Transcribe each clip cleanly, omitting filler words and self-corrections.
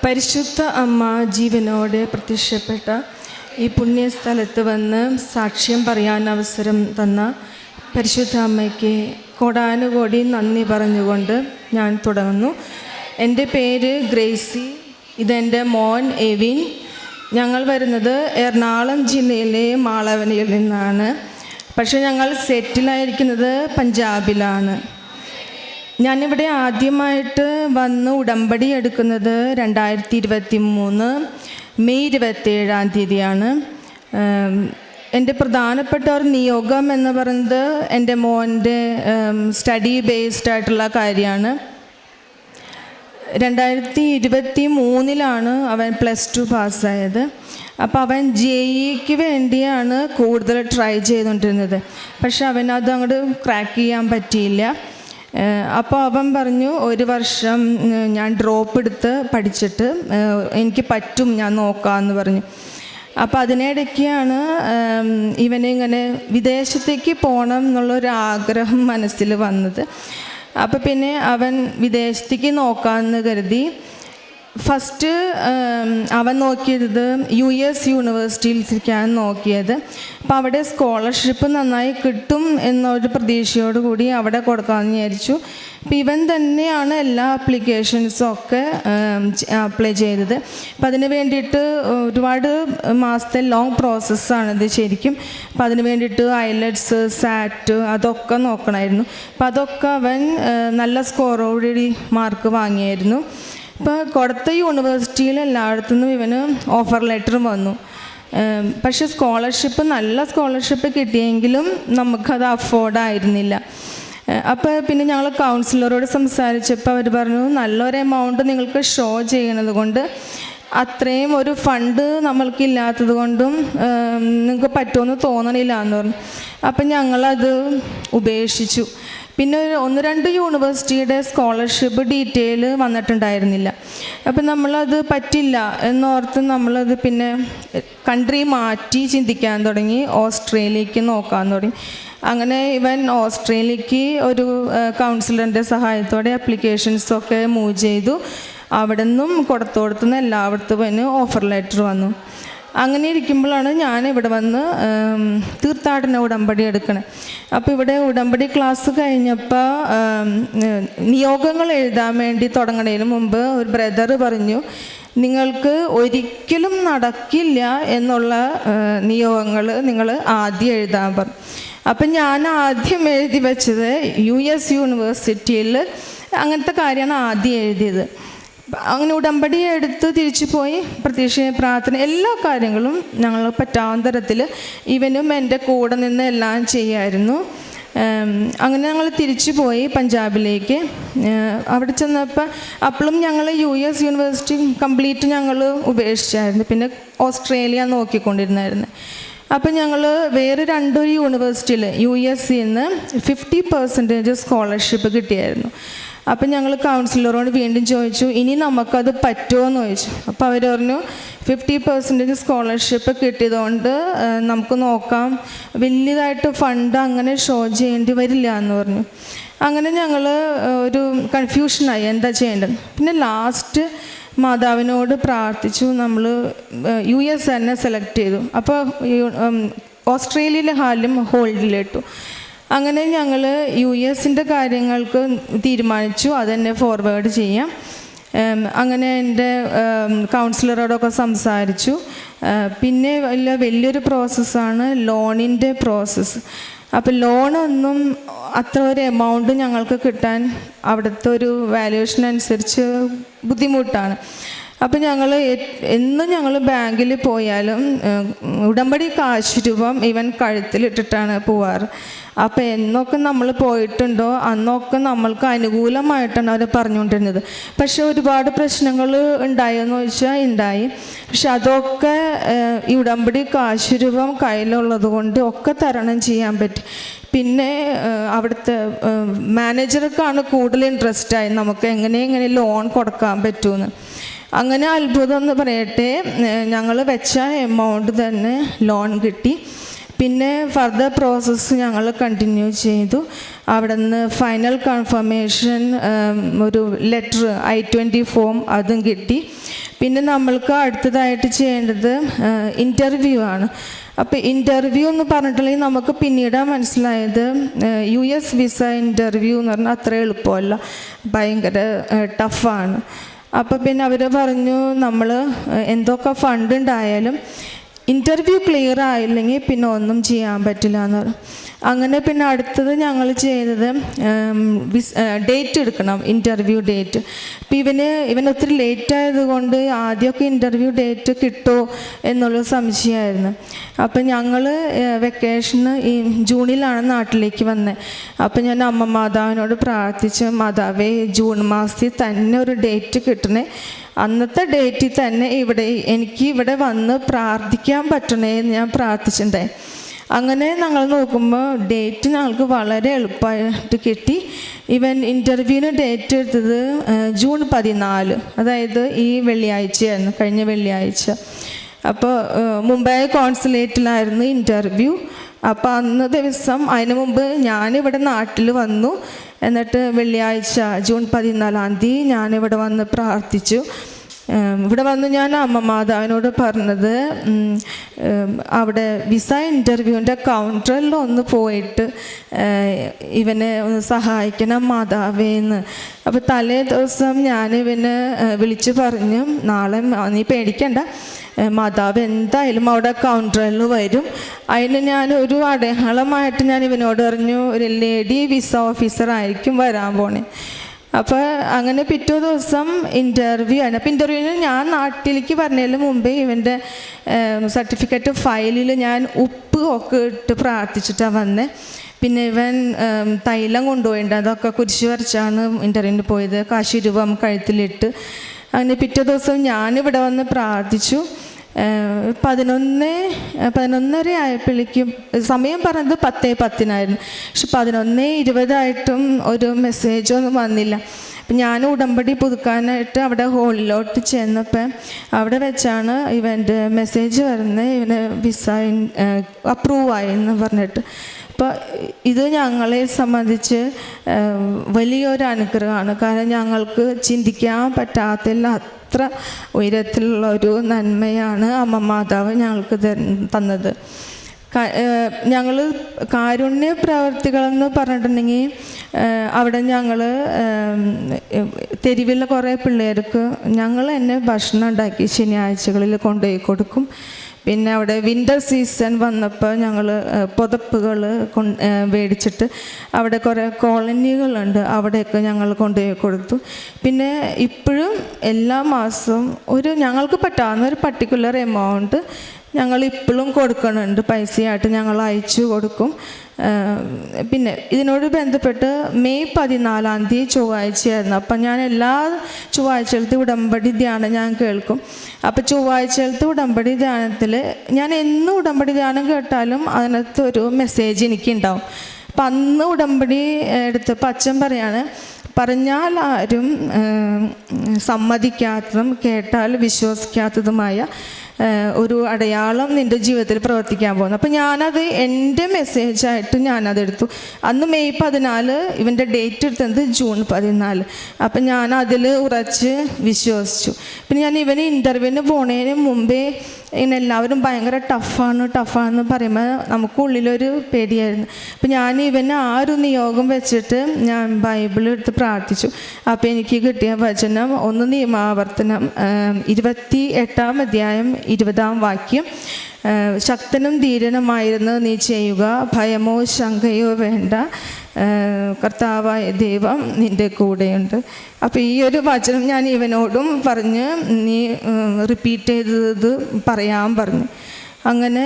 പരിശുദ്ധ അമ്മ ജീവനോടെ പ്രത്യക്ഷപ്പെട്ട ഈ പുണ്യസ്ഥലത്ത് വന്ന് സാക്ഷ്യം പറയാൻ അവസരം തന്ന പരിശുദ്ധ അമ്മയ്ക്ക് കോടാനുകോടി നന്ദി പറഞ്ഞുകൊണ്ട് ഞാൻ തുടങ്ങുന്നു. എൻ്റെ പേര് ഗ്രേസി, ഇതെൻ്റെ മോൻ എവിൻ. ഞങ്ങൾ വരുന്നത് എറണാകുളം ജില്ലയിലെ മാളവനയിൽ നിന്നാണ്. പക്ഷേ ഞങ്ങൾ സെറ്റിലായിരിക്കുന്നത് പഞ്ചാബിലാണ്. ഞാനിവിടെ ആദ്യമായിട്ട് വന്ന് ഉടമ്പടി എടുക്കുന്നത് 2023 മെയ് 27 എൻ്റെ പ്രധാനപ്പെട്ട ഒരു നിയോഗം എന്ന് പറയുന്നത് എൻ്റെ മോൻ്റെ സ്റ്റഡി ബേസ്ഡ് ആയിട്ടുള്ള കാര്യമാണ്. 2023 അവൻ +2 പാസ്സായത്. അപ്പോൾ അവൻ JEE വേണ്ടിയാണ് കൂടുതൽ ട്രൈ ചെയ്തുകൊണ്ടിരുന്നത്. പക്ഷെ അവനത് അങ്ങോട്ട് ക്രാക്ക് ചെയ്യാൻ പറ്റിയില്ല. അപ്പോൾ അവൻ പറഞ്ഞു, 1 വർഷം ഞാൻ ഡ്രോപ്പ് എടുത്ത് പഠിച്ചിട്ട് എനിക്ക് പറ്റും, ഞാൻ നോക്കാമെന്ന് പറഞ്ഞു. അപ്പോൾ അതിനിടയ്ക്കാണ് ഇവനിങ്ങനെ വിദേശത്തേക്ക് പോകണം എന്നുള്ളൊരാഗ്രഹം മനസ്സിൽ വന്നത്. അപ്പോൾ പിന്നെ അവൻ വിദേശത്തേക്ക് നോക്കാമെന്ന് കരുതി. ഫസ്റ്റ് അവൻ നോക്കിയത് US യൂണിവേഴ്സിറ്റിയിലേക്കാണ് നോക്കിയത്. അപ്പോൾ അവിടെ സ്കോളർഷിപ്പ് നന്നായി കിട്ടും എന്നൊരു പ്രതീക്ഷയോട് കൂടി അവിടെ കൊടുക്കാമെന്ന് വിചാരിച്ചു. അപ്പോൾ ഇവൻ തന്നെയാണ് എല്ലാ ആപ്ലിക്കേഷൻസും ഒക്കെ അപ്ലൈ ചെയ്തത്. അപ്പം അതിന് വേണ്ടിയിട്ട് ഒരുപാട് മാസത്തെ ലോങ് പ്രോസസ്സാണിത് ശരിക്കും. അപ്പം അതിന് വേണ്ടിയിട്ട് IELTS, SAT അതൊക്കെ നോക്കണമായിരുന്നു. അപ്പം അതൊക്കെ അവൻ നല്ല സ്കോറോടുകൂടി മാർക്ക് വാങ്ങിയായിരുന്നു. ഇപ്പോൾ കൊടുത്ത യൂണിവേഴ്സിറ്റിയിൽ എല്ലായിടത്തുനിന്നും ഇവന് ഓഫർ ലെറ്റർ വന്നു. പക്ഷെ നല്ല സ്കോളർഷിപ്പ് കിട്ടിയെങ്കിലും നമുക്കത് അഫോർഡായിരുന്നില്ല. അപ്പോൾ പിന്നെ ഞങ്ങൾ കൗൺസിലറോട് സംസാരിച്ചപ്പോൾ അവർ പറഞ്ഞു, നല്ലൊരു എമൗണ്ട് നിങ്ങൾക്ക് ഷോ ചെയ്യണത് കൊണ്ട് അത്രയും ഒരു ഫണ്ട് നമ്മൾക്കില്ലാത്തത് കൊണ്ടും നിങ്ങൾക്ക് പറ്റുമെന്ന് തോന്നണില്ല എന്ന് പറഞ്ഞു. അപ്പം ഞങ്ങളത് ഉപേക്ഷിച്ചു. പിന്നെ 1-2 യൂണിവേഴ്സിറ്റിയുടെ സ്കോളർഷിപ്പ് ഡീറ്റെയിൽ വന്നിട്ടുണ്ടായിരുന്നില്ല. അപ്പം നമ്മളത് പറ്റില്ല എന്നോർത്ത് നമ്മളത് പിന്നെ കൺട്രി മാറ്റി ചിന്തിക്കാൻ തുടങ്ങി. ഓസ്ട്രേലിയക്ക് നോക്കാൻ തുടങ്ങി. അങ്ങനെ ഇവൻ ഓസ്ട്രേലിയക്ക് ഒരു കൗൺസിലറിൻ്റെ സഹായത്തോടെ ആപ്ലിക്കേഷൻസൊക്കെ മൂവ് ചെയ്തു. അവിടെ നിന്നും കൊടുത്തുനിന്ന് എല്ലായിടത്തും ഇവന് ഓഫർ ലെറ്റർ വന്നു. അങ്ങനെ ഇരിക്കുമ്പോഴാണ് ഞാനിവിടെ വന്ന് തീർത്ഥാടന ഉടമ്പടി എടുക്കണേ. അപ്പോൾ ഇവിടെ ഉടമ്പടി ക്ലാസ് കഴിഞ്ഞപ്പോൾ നിയോഗങ്ങൾ എഴുതാൻ വേണ്ടി തുടങ്ങുന്നതിന് മുമ്പ് ഒരു ബ്രദർ പറഞ്ഞു, നിങ്ങൾക്ക് ഒരിക്കലും നടക്കില്ല എന്നുള്ള നിയോഗങ്ങൾ നിങ്ങൾ ആദ്യം എഴുതാൻ പറഞ്ഞു. അപ്പം ഞാൻ ആദ്യം എഴുതി വെച്ചത് US യൂണിവേഴ്സിറ്റിയിൽ അങ്ങനത്തെ കാര്യമാണ് ആദ്യം എഴുതിയത്. അങ്ങനെ ഉടമ്പടി എടുത്ത് തിരിച്ചു പോയി പ്രതീക്ഷ, പ്രാർത്ഥന, എല്ലാ കാര്യങ്ങളും ഞങ്ങൾ പറ്റാവുന്ന തരത്തിൽ ഇവനും എൻ്റെ കൂടെ നിന്ന് എല്ലാം ചെയ്യായിരുന്നു. അങ്ങനെ ഞങ്ങൾ തിരിച്ചു പോയി പഞ്ചാബിലേക്ക്. അവിടെ ചെന്നപ്പോൾ അപ്പോഴും ഞങ്ങൾ US യൂണിവേഴ്സിറ്റി കംപ്ലീറ്റ് ഞങ്ങൾ ഉപേക്ഷിച്ചായിരുന്നു. പിന്നെ ഓസ്ട്രേലിയ നോക്കിക്കൊണ്ടിരുന്നായിരുന്നു. അപ്പം ഞങ്ങൾ വേറെ 2 യൂണിവേഴ്സിറ്റിയിൽ USന്ന് 50% സ്കോളർഷിപ്പ് കിട്ടിയായിരുന്നു. അപ്പം ഞങ്ങൾ കൗൺസിലറോട് വീണ്ടും ചോദിച്ചു, ഇനി നമുക്കത് പറ്റുമോ എന്ന് ചോദിച്ചു. അപ്പോൾ അവർ പറഞ്ഞു, 50% സ്കോളർഷിപ്പ് കിട്ടിയതുകൊണ്ട് നമുക്ക് നോക്കാം, വലിയതായിട്ട് ഫണ്ട് അങ്ങനെ ഷോ ചെയ്യേണ്ടി വരില്ല എന്ന് പറഞ്ഞു. അങ്ങനെ ഞങ്ങൾ ഒരു കൺഫ്യൂഷനായി എന്താ ചെയ്യേണ്ടത്. പിന്നെ ലാസ്റ്റ് മാതാവിനോട് പ്രാർത്ഥിച്ചു. നമ്മൾ US തന്നെ സെലക്ട് ചെയ്തു. അപ്പോൾ ഓസ്ട്രേലിയയിലെ ഹാലും ഹോൾഡിലിട്ടു. അങ്ങനെ ഞങ്ങൾ USൻ്റെ കാര്യങ്ങൾക്ക് തീരുമാനിച്ചു, അതെന്നെ ഫോർവേഡ് ചെയ്യാം. അങ്ങനെ എൻ്റെ കൗൺസിലറോടൊക്കെ സംസാരിച്ചു. പിന്നെ വലിയൊരു പ്രോസസ്സാണ് ലോണിൻ്റെ പ്രോസസ്സ്. അപ്പോൾ ലോണൊന്നും അത്ര ഒരു എമൗണ്ട് ഞങ്ങൾക്ക് കിട്ടാൻ അവിടുത്തെ ഒരു വാല്യുവേഷൻ അനുസരിച്ച് ബുദ്ധിമുട്ടാണ്. അപ്പം ഞങ്ങൾ ബാങ്കിൽ പോയാലും ഉടമ്പടി കാശ് രൂപം ഇവൻ കഴുത്തിലിട്ടിട്ടാണ് പോവാറ്. അപ്പോൾ എന്നൊക്കെ നമ്മൾ പോയിട്ടുണ്ടോ അന്നൊക്കെ നമ്മൾക്ക് അനുകൂലമായിട്ടാണ് അവർ പറഞ്ഞുകൊണ്ടിരുന്നത്. പക്ഷെ ഒരുപാട് പ്രശ്നങ്ങൾ ഉണ്ടായെന്ന് ചോദിച്ചാൽ ഉണ്ടായി. പക്ഷെ അതൊക്കെ ഈ ഉടമ്പടി കാശ് രൂപം കയ്യിലുള്ളത് കൊണ്ട് ഒക്കെ തരണം ചെയ്യാൻ പറ്റി. പിന്നെ അവിടുത്തെ മാനേജർക്കാണ് കൂടുതൽ ഇൻട്രസ്റ്റായി നമുക്ക് എങ്ങനെ ലോൺ കൊടുക്കാൻ പറ്റുമെന്ന്. അങ്ങനെ അത്ഭുതം എന്ന് പറയട്ടെ, ഞങ്ങൾ വെച്ച എമൗണ്ട് തന്നെ ലോൺ കിട്ടി. പിന്നെ ഫർദർ പ്രോസസ്സ് ഞങ്ങൾ കണ്ടിന്യൂ ചെയ്തു. അവിടെ നിന്ന് ഫൈനൽ കൺഫർമേഷൻ ഒരു ലെറ്റർ I-20 ഫോം അതും കിട്ടി. പിന്നെ നമ്മൾക്ക് അടുത്തതായിട്ട് ചെയ്യേണ്ടത് ഇൻ്റർവ്യൂ ആണ്. അപ്പോൾ ഇൻ്റർവ്യൂ എന്ന് പറഞ്ഞിട്ടുണ്ടെങ്കിൽ നമുക്ക് പിന്നീടാണ് മനസ്സിലായത് US വിസ ഇൻ്റർവ്യൂ എന്ന് പറഞ്ഞാൽ അത്ര എളുപ്പമല്ല, ഭയങ്കര ടഫാണ്. അപ്പോൾ പിന്നെ അവർ പറഞ്ഞു നമ്മൾ എന്തൊക്കെ ഫണ്ട് ഉണ്ടായാലും ഇൻ്റർവ്യൂ ക്ലിയർ ആയില്ലെങ്കിൽ പിന്നെ ഒന്നും ചെയ്യാൻ പറ്റില്ല എന്ന് പറഞ്ഞു. അങ്ങനെ പിന്നെ അടുത്തത് ഞങ്ങൾ ചെയ്തത് ഡേറ്റ് എടുക്കണം, ഇൻ്റർവ്യൂ ഡേറ്റ്. അപ്പം ഇവൻ ഒത്തിരി ലേറ്റ് ആയതുകൊണ്ട് ആദ്യമൊക്കെ ഇൻ്റർവ്യൂ ഡേറ്റ് കിട്ടുമോ എന്നുള്ള സംശയമായിരുന്നു. അപ്പം ഞങ്ങൾ വെക്കേഷന് ഈ ജൂണിലാണ് നാട്ടിലേക്ക് വന്നത്. അപ്പം ഞാൻ അമ്മ മാതാവിനോട് പ്രാർത്ഥിച്ചു, മാതാവേ ജൂൺ മാസത്തിൽ തന്നെ ഒരു ഡേറ്റ് കിട്ടണേ, അന്നത്തെ ഡേറ്റിൽ തന്നെ എനിക്ക് ഇവിടെ വന്ന് പ്രാർത്ഥിക്കാൻ പറ്റണേ എന്ന് ഞാൻ പ്രാർത്ഥിച്ചിട്ടുണ്ടായി. അങ്ങനെ ഞങ്ങൾ നോക്കുമ്പോൾ ഡേറ്റ് ഞങ്ങൾക്ക് വളരെ എളുപ്പമായിട്ട് കിട്ടി. ഇൻ്റർവ്യൂവിന് ഡേറ്റ് എടുത്തത് ജൂൺ 14, അതായത് ഈ വെള്ളിയാഴ്ചയായിരുന്നു, കഴിഞ്ഞ വെള്ളിയാഴ്ച. അപ്പോൾ മുംബൈ കോൺസുലേറ്റിലായിരുന്നു ഇൻ്റർവ്യൂ. അപ്പോൾ അന്ന് ദിവസം അതിന് മുമ്പ് ഞാനിവിടെ നാട്ടിൽ വന്നു. എന്നിട്ട് വെള്ളിയാഴ്ച ജൂൺ 14 ഞാനിവിടെ വന്ന് പ്രാർത്ഥിച്ചു. ഇവിടെ വന്ന് ഞാൻ അമ്മ മാതാവിനോട് പറഞ്ഞത് അവിടെ വിസ ഇൻ്റർവ്യൂവിൻ്റെ കൗണ്ടറിൽ ഒന്ന് പോയിട്ട് ഇവനെ ഒന്ന് സഹായിക്കണം മാതാവേന്ന്. അപ്പോൾ തലേ ദിവസം ഞാനിവന് വിളിച്ച് പറഞ്ഞു, നാളെ നീ പേടിക്കണ്ട, മാതാവ് എന്തായാലും അവിടെ കൗണ്ടറിൽ വരും. അതിന് ഞാൻ ഒരു അടയാളമായിട്ട് ഞാൻ ഇവനോട് പറഞ്ഞു, ഒരു ലേഡി വിസ ഓഫീസർ ആയിരിക്കും വരാൻ പോണേ. അപ്പോൾ അങ്ങനെ പിറ്റേ ദിവസം ഇൻ്റർവ്യൂ ആണ്. അപ്പോൾ ഇൻ്റർവ്യൂവിന് ഞാൻ നാട്ടിലേക്ക് വരുന്നതിന് മുമ്പേ ഇവൻ്റെ സർട്ടിഫിക്കറ്റ് ഫയലിൽ ഞാൻ ഉപ്പ് ഒക്കെ ഇട്ട് പ്രാർത്ഥിച്ചിട്ടാണ് വന്നത്. പിന്നെ ഇവൻ തൈലം കൊണ്ടുപോയിട്ടുണ്ട്, അതൊക്കെ കുരിശ് വരച്ചാണ് ഇൻ്റർവ്യൂവിന് പോയത്. കാശ് രൂപം കഴുത്തിലിട്ട്. അങ്ങനെ പിറ്റേ ദിവസം ഞാനിവിടെ വന്ന് പ്രാർത്ഥിച്ചു. 11:30 ആയപ്പോഴേക്കും സമയം പറഞ്ഞത് 10:10 പക്ഷെ 11:20 ഒരു മെസ്സേജൊന്നും വന്നില്ല. അപ്പം ഞാൻ ഉടമ്പടി പുതുക്കാനായിട്ട് അവിടെ ഹോളിലോട്ട് ചെന്നപ്പോൾ അവിടെ വെച്ചാണ് ഇവൻ്റെ മെസ്സേജ് വരുന്നത്, ഇവന് വിസ അപ്രൂവായി എന്ന് പറഞ്ഞിട്ട്. അപ്പോൾ ഇത് ഞങ്ങളെ സംബന്ധിച്ച് വലിയൊരു അനുഗ്രഹമാണ്. കാരണം ഞങ്ങൾക്ക് ചിന്തിക്കാൻ പറ്റാത്തില്ല, അത്ര ഉയരത്തിലുള്ള ഒരു നന്മയാണ് അമ്മ മാതാവ് ഞങ്ങൾക്ക് തന്നത്. ഞങ്ങൾ കാരുണ്യ പ്രവർത്തികളെന്ന് പറഞ്ഞിട്ടുണ്ടെങ്കിൽ അവിടെ ഞങ്ങൾ തെരുവിലെ കുറേ പിള്ളേർക്ക് ഞങ്ങൾ തന്നെ ഭക്ഷണം ഉണ്ടാക്കി ശനിയാഴ്ചകളിൽ കൊണ്ടുപോയി കൊടുക്കും. പിന്നെ അവിടെ വിൻ്റർ സീസൺ വന്നപ്പോൾ ഞങ്ങൾ പുതപ്പുകൾ മേടിച്ചിട്ട് അവിടെ കുറേ കോളനികളുണ്ട്, അവിടെയൊക്കെ ഞങ്ങൾ കൊണ്ടുപോയി കൊടുത്തു. പിന്നെ ഇപ്പോഴും എല്ലാ മാസവും ഞങ്ങൾക്ക് പറ്റാവുന്ന ഒരു പർട്ടിക്കുലർ എമൗണ്ട് ഞങ്ങൾ ഇപ്പോഴും കൊടുക്കുന്നുണ്ട്, പൈസയായിട്ട് ഞങ്ങൾ അയച്ചു കൊടുക്കും. പിന്നെ ഇതിനോട് ബന്ധപ്പെട്ട് മെയ് 14 ചൊവ്വാഴ്ചയായിരുന്നു. അപ്പം ഞാൻ എല്ലാ ചൊവ്വാഴ്ചയിലത്തെ ഉടമ്പടി ധ്യാനം ഞാൻ കേൾക്കും. അപ്പോൾ ചൊവ്വാഴ്ചയിലത്തെ ഉടമ്പടി ധ്യാനത്തിൽ ഞാൻ എന്നും ഉടമ്പടി ധ്യാനം കേട്ടാലും അതിനകത്ത് ഒരു മെസ്സേജ് എനിക്കുണ്ടാവും. അപ്പം അന്ന് ഉടമ്പടി എടുത്തപ്പോൾ അച്ഛൻ പറയാണ്, പറഞ്ഞാൽ ആരും സമ്മതിക്കാത്തതും കേട്ടാൽ വിശ്വസിക്കാത്തതുമായ ഒരു അടയാളം നിൻ്റെ ജീവിതത്തിൽ പ്രവർത്തിക്കാൻ പോകുന്നു. അപ്പം ഞാനത് എൻ്റെ മെസ്സേജായിട്ട് ഞാനതെടുത്തു. അന്ന് മെയ് 14, ഇവൻ്റെ ഡേറ്റ് എടുത്തത് ജൂൺ 14. അപ്പം ഞാനതിൽ ഉറച്ച് വിശ്വസിച്ചു. പിന്നെ ഞാൻ ഇവന് ഇൻ്റർവ്യൂവിന് പോണതിന് മുമ്പേ ഇങ്ങനെ എല്ലാവരും ഭയങ്കര ടഫാണെന്ന് പറയുമ്പോൾ നമുക്കുള്ളിലൊരു പേടിയായിരുന്നു. അപ്പം ഞാൻ ഇവന് ആ ഒരു നിയോഗം വെച്ചിട്ട് ഞാൻ ബൈബിൾ എടുത്ത് പ്രാർത്ഥിച്ചു. അപ്പോൾ എനിക്ക് കിട്ടിയ വചനം 1 നിയമാവർത്തനം 28-ാം അധ്യായം 20-ാം വാക്യം, ശക്തനും ധീരനുമായിരുന്നു നീ ചെയ്യുക, ഭയമോ ശങ്കയോ വേണ്ട, കർത്താവായ ദൈവം നിൻ്റെ കൂടെയുണ്ട്. അപ്പോൾ ഈ ഒരു വചനം ഞാൻ ഇവനോടും പറഞ്ഞ് നീ റിപ്പീറ്റ് ചെയ്തത് പറയാൻ പറഞ്ഞു. അങ്ങനെ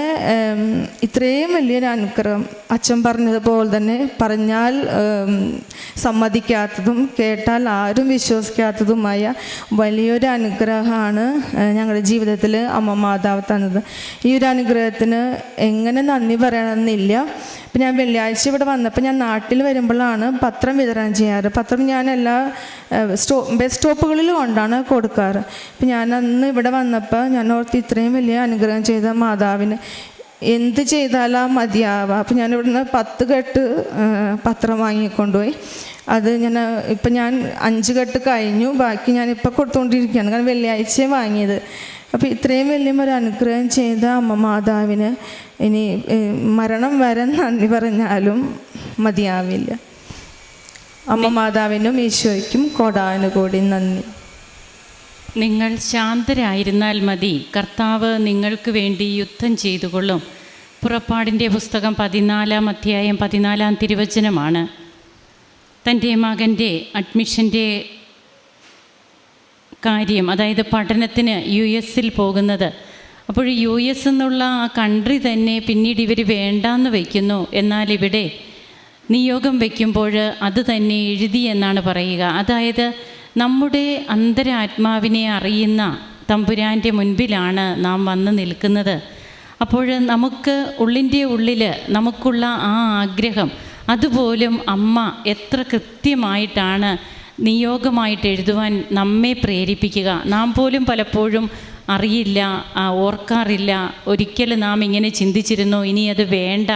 ഇത്രയും വലിയൊരു അനുഗ്രഹം അച്ഛൻ പറഞ്ഞതുപോലെ തന്നെ പറഞ്ഞാൽ സമ്മതിക്കാത്തതും കേട്ടാൽ ആരും വിശ്വസിക്കാത്തതുമായ വലിയൊരു അനുഗ്രഹമാണ് ഞങ്ങളുടെ ജീവിതത്തിൽ അമ്മ മാതാവ് തന്നത്. ഈ ഒരു അനുഗ്രഹത്തിന് എങ്ങനെ നന്ദി പറയണമെന്നില്ല. ഇപ്പം ഞാൻ വെള്ളിയാഴ്ച ഇവിടെ വന്നപ്പോൾ ഞാൻ നാട്ടിൽ വരുമ്പോഴാണ് പത്രം വിതരണം ചെയ്യാറ്. പത്രം ഞാൻ എല്ലാ ബസ് സ്റ്റോപ്പുകളിലും കൊണ്ടാണ് കൊടുക്കാറ്. ഇപ്പം ഞാൻ അന്ന് ഇവിടെ വന്നപ്പോൾ ഞാൻ ഓർത്ത് ഇത്രയും വലിയ അനുഗ്രഹം ചെയ്ത മാതാവിന് എന്ത് ചെയ്താലാ മതിയാവുക. അപ്പം ഞാനിവിടുന്ന് 10 കെട്ട് പത്രം വാങ്ങിക്കൊണ്ടുപോയി. അത് ഇപ്പം ഞാൻ 5 കെട്ട് കഴിഞ്ഞു, ബാക്കി ഞാനിപ്പോൾ കൊടുത്തുകൊണ്ടിരിക്കുകയാണ്. കാരണം വെള്ളിയാഴ്ച വാങ്ങിയത്. അപ്പോൾ ഇത്രയും വലിയൊരു അനുഗ്രഹം ചെയ്ത അമ്മ മാതാവിന് ഇനി മരണം വരെ നന്ദി പറഞ്ഞാലും മതിയാവില്ല. അമ്മ മാതാവിനും ഈശോയ്ക്കും കോടാനുകോടി നന്ദി. നിങ്ങൾ ശാന്തരായിരുന്നാൽ മതി, കർത്താവ് നിങ്ങൾക്ക് വേണ്ടി യുദ്ധം ചെയ്തുകൊള്ളും. പുറപ്പാടിൻ്റെ പുസ്തകം 14-ാം അധ്യായം 14-ാം തിരുവചനമാണ്. തൻ്റെ മകൻ്റെ അഡ്മിഷൻ്റെ കാര്യം, അതായത് പഠനത്തിന് US പോകുന്നത്. അപ്പോൾ US എന്നുള്ള ആ കൺട്രി തന്നെ പിന്നീട് ഇവർ വേണ്ടാന്ന് വയ്ക്കുന്നു. എന്നാൽ ഇവിടെ നിയോഗം വയ്ക്കുമ്പോൾ അത് തന്നെ എഴുതി എന്നാണ് പറയുക. അതായത് നമ്മുടെ അന്തരാത്മാവിനെ അറിയുന്ന തമ്പുരാൻ്റെ മുൻപിലാണ് നാം വന്ന് നിൽക്കുന്നത്. അപ്പോൾ നമുക്ക് ഉള്ളിൻ്റെ ഉള്ളിൽ നമുക്കുള്ള ആ ആഗ്രഹം അതുപോലും അമ്മ എത്ര കൃത്യമായിട്ടാണ് നിയോഗമായിട്ട് എഴുതുവാൻ നമ്മെ പ്രേരിപ്പിക്കുക. നാം പോലും പലപ്പോഴും അറിയില്ല, ഓർക്കാറില്ല. ഒരിക്കൽ നാം ഇങ്ങനെ ചിന്തിച്ചിരുന്നു, ഇനി അത് വേണ്ട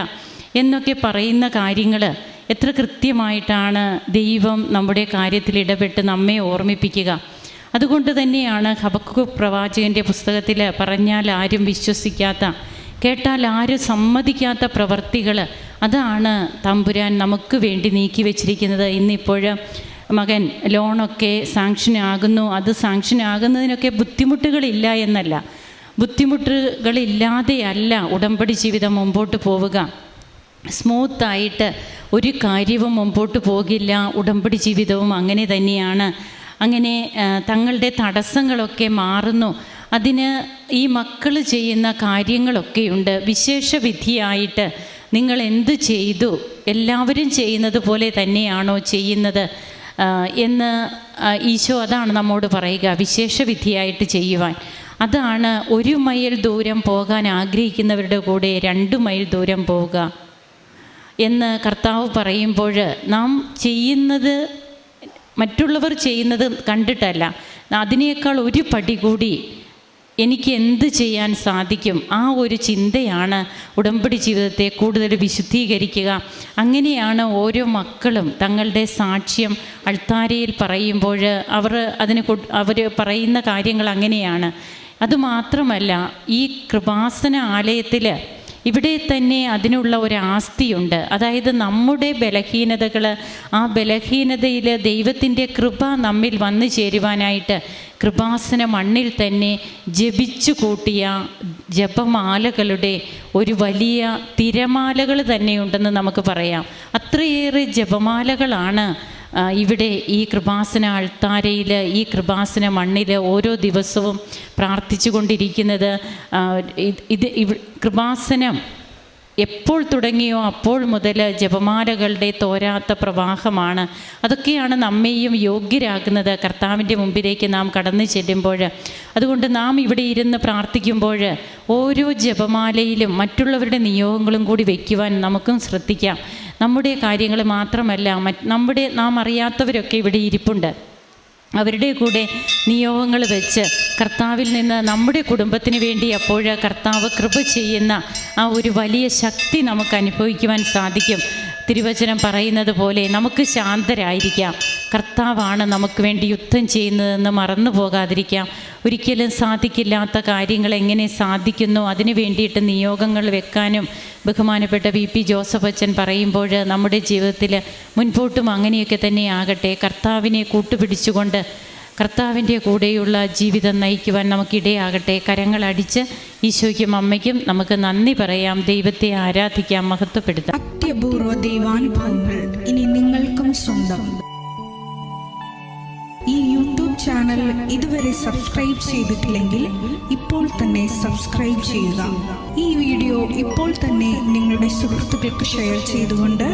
എന്നൊക്കെ പറയുന്ന കാര്യങ്ങൾ എത്ര കൃത്യമായിട്ടാണ് ദൈവം നമ്മുടെ കാര്യത്തിൽ ഇടപെട്ട് നമ്മെ ഓർമ്മിപ്പിക്കുക. അതുകൊണ്ട് തന്നെയാണ് ഹബക്കൂക്ക് പ്രവാചകൻ്റെ പുസ്തകത്തിൽ പറഞ്ഞാൽ ആരും വിശ്വസിക്കാത്ത, കേട്ടാൽ ആരും സമ്മതിക്കാത്ത പ്രവർത്തികൾ, അതാണ് തമ്പുരാൻ നമുക്ക് വേണ്ടി നീക്കി വച്ചിരിക്കുന്നത്. ഇന്നിപ്പോൾ മകൻ ലോണൊക്കെ സാങ്ഷനാകുന്നു. അത് സാങ്ഷനാകുന്നതിനൊക്കെ ബുദ്ധിമുട്ടുകളില്ല എന്നല്ല, ബുദ്ധിമുട്ടുകളില്ലാതെയല്ല ഉടമ്പടി ജീവിതം മുമ്പോട്ട് പോവുക. സ്മൂത്തായിട്ട് ഒരു കാര്യവും മുമ്പോട്ട് പോകില്ല. ഉടമ്പടി ജീവിതവും അങ്ങനെ തന്നെയാണ്. അങ്ങനെ തങ്ങളുടെ തടസ്സങ്ങളൊക്കെ മാറുന്നു. അതിന് ഈ മക്കൾ ചെയ്യുന്ന കാര്യങ്ങളൊക്കെയുണ്ട്. വിശേഷ വിധിയായിട്ട് നിങ്ങൾ എന്ത് ചെയ്തു, എല്ലാവരും ചെയ്യുന്നത് പോലെ തന്നെയാണോ ചെയ്യുന്നത് എന്ന് ഈശോ അതാണ് നമ്മോട് പറയുക, വിശേഷ വിധിയായിട്ട് ചെയ്യുവാൻ. അതാണ് 1 മൈൽ ദൂരം പോകാൻ ആഗ്രഹിക്കുന്നവരുടെ കൂടെ 2 മൈൽ ദൂരം പോവുക എന്ന് കർത്താവ് പറയുമ്പോൾ, നാം ചെയ്യുന്നത് മറ്റുള്ളവർ ചെയ്യുന്നത് കണ്ടിട്ടല്ല, അതിനേക്കാൾ ഒരു പടി കൂടി എനിക്ക് എന്ത് ചെയ്യാൻ സാധിക്കും, ആ ഒരു ചിന്തയാണ് ഉടമ്പടി ജീവിതത്തെ കൂടുതൽ വിശുദ്ധീകരിക്കുക. അങ്ങനെയാണ് ഓരോ മക്കളും തങ്ങളുടെ സാക്ഷ്യം അൾത്താരയിൽ പറയുമ്പോൾ അവർ പറയുന്ന കാര്യങ്ങൾ അങ്ങനെയാണ്. അതുമാത്രമല്ല, ഈ കൃപാസന ആലയത്തിൽ ഇവിടെ തന്നെ അതിനുള്ള ഒരു ആസ്തിയുണ്ട്. അതായത് നമ്മുടെ ബലഹീനതകൾ, ആ ബലഹീനതയിൽ ദൈവത്തിൻ്റെ കൃപ നമ്മിൽ വന്നു ചേരുവാനായിട്ട് കൃപാസന മണ്ണിൽ തന്നെ ജപിച്ചു കൂട്ടിയ ജപമാലകളുടെ ഒരു വലിയ തിരമാലകൾ തന്നെയുണ്ടെന്ന് നമുക്ക് പറയാം. അത്രയേറെ ജപമാലകളാണ് ഇവിടെ ഈ കൃപാസന അൾത്താരയിൽ, ഈ കൃപാസന മണ്ണിൽ ഓരോ ദിവസവും പ്രാർത്ഥിച്ചു കൊണ്ടിരിക്കുന്നത്. കൃപാസനം എപ്പോൾ തുടങ്ങിയോ അപ്പോൾ മുതൽ ജപമാലകളുടെ തോരാത്ത പ്രവാഹമാണ്. അതൊക്കെയാണ് നമ്മെയും യോഗ്യരാകുന്നത് കർത്താവിൻ്റെ മുമ്പിലേക്ക് നാം കടന്നു ചെല്ലുമ്പോൾ. അതുകൊണ്ട് നാം ഇവിടെ ഇരുന്ന് പ്രാർത്ഥിക്കുമ്പോൾ ഓരോ ജപമാലയിലും മറ്റുള്ളവരുടെ നിയോഗങ്ങളും കൂടി വയ്ക്കുവാൻ നമുക്കും ശ്രദ്ധിക്കാം. നമ്മുടെ കാര്യങ്ങൾ മാത്രമല്ല, നാം അറിയാത്തവരൊക്കെ ഇവിടെ ഇരിപ്പുണ്ട്. അവരുടെ കൂടെ നിയോഗങ്ങൾ വെച്ച് കർത്താവിൽ നിന്ന് നമ്മുടെ കുടുംബത്തിന് വേണ്ടി അപ്പോൾ കർത്താവ് കൃപ ചെയ്യുന്ന ആ ഒരു വലിയ ശക്തി നമുക്ക് അനുഭവിക്കുവാൻ സാധിക്കും. തിരുവചനം പറയുന്നത് പോലെ നമുക്ക് ശാന്തരായിരിക്കാം. കർത്താവാണ് നമുക്ക് വേണ്ടി യുദ്ധം ചെയ്യുന്നതെന്ന് മറന്നു പോകാതിരിക്കാം. ഒരിക്കലും സാധിക്കില്ലാത്ത കാര്യങ്ങൾ എങ്ങനെ സാധിക്കുന്നു, അതിനു വേണ്ടിയിട്ട് നിയോഗങ്ങൾ വെക്കാനും ബഹുമാനപ്പെട്ട VP ജോസഫ് അച്ഛൻ പറയുമ്പോൾ നമ്മുടെ ജീവിതത്തിൽ മുൻപോട്ടും അങ്ങനെയൊക്കെ തന്നെ ആകട്ടെ. കർത്താവിനെ കൂട്ടുപിടിച്ചുകൊണ്ട് കർത്താവിൻ്റെ കൂടെയുള്ള ജീവിതം നയിക്കുവാൻ നമുക്കിടയാകട്ടെ. കരങ്ങളടിച്ച് ഈശോയ്ക്കും അമ്മയ്ക്കും നമുക്ക് നന്ദി പറയാം, ദൈവത്തെ ആരാധിക്കാം, മഹത്വപ്പെടുത്താം. അത്യപൂർവ ദൈവാനുഭവങ്ങൾ ഇനി നിങ്ങൾക്കും സ്വന്തം. ഈ യൂട്യൂബ് ചാനൽ ഇതുവരെ സബ്സ്ക്രൈബ് ചെയ്തിട്ടില്ലെങ്കിൽ ഇപ്പോൾ തന്നെ സബ്സ്ക്രൈബ് ചെയ്യുക. ഈ വീഡിയോ ഇപ്പോൾ തന്നെ നിങ്ങളുടെ സുഹൃത്തുക്കൾക്ക് ഷെയർ ചെയ്തുകൊണ്ട്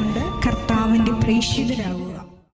കർത്താവിൻ്റെ പ്രേക്ഷിതരാകുക.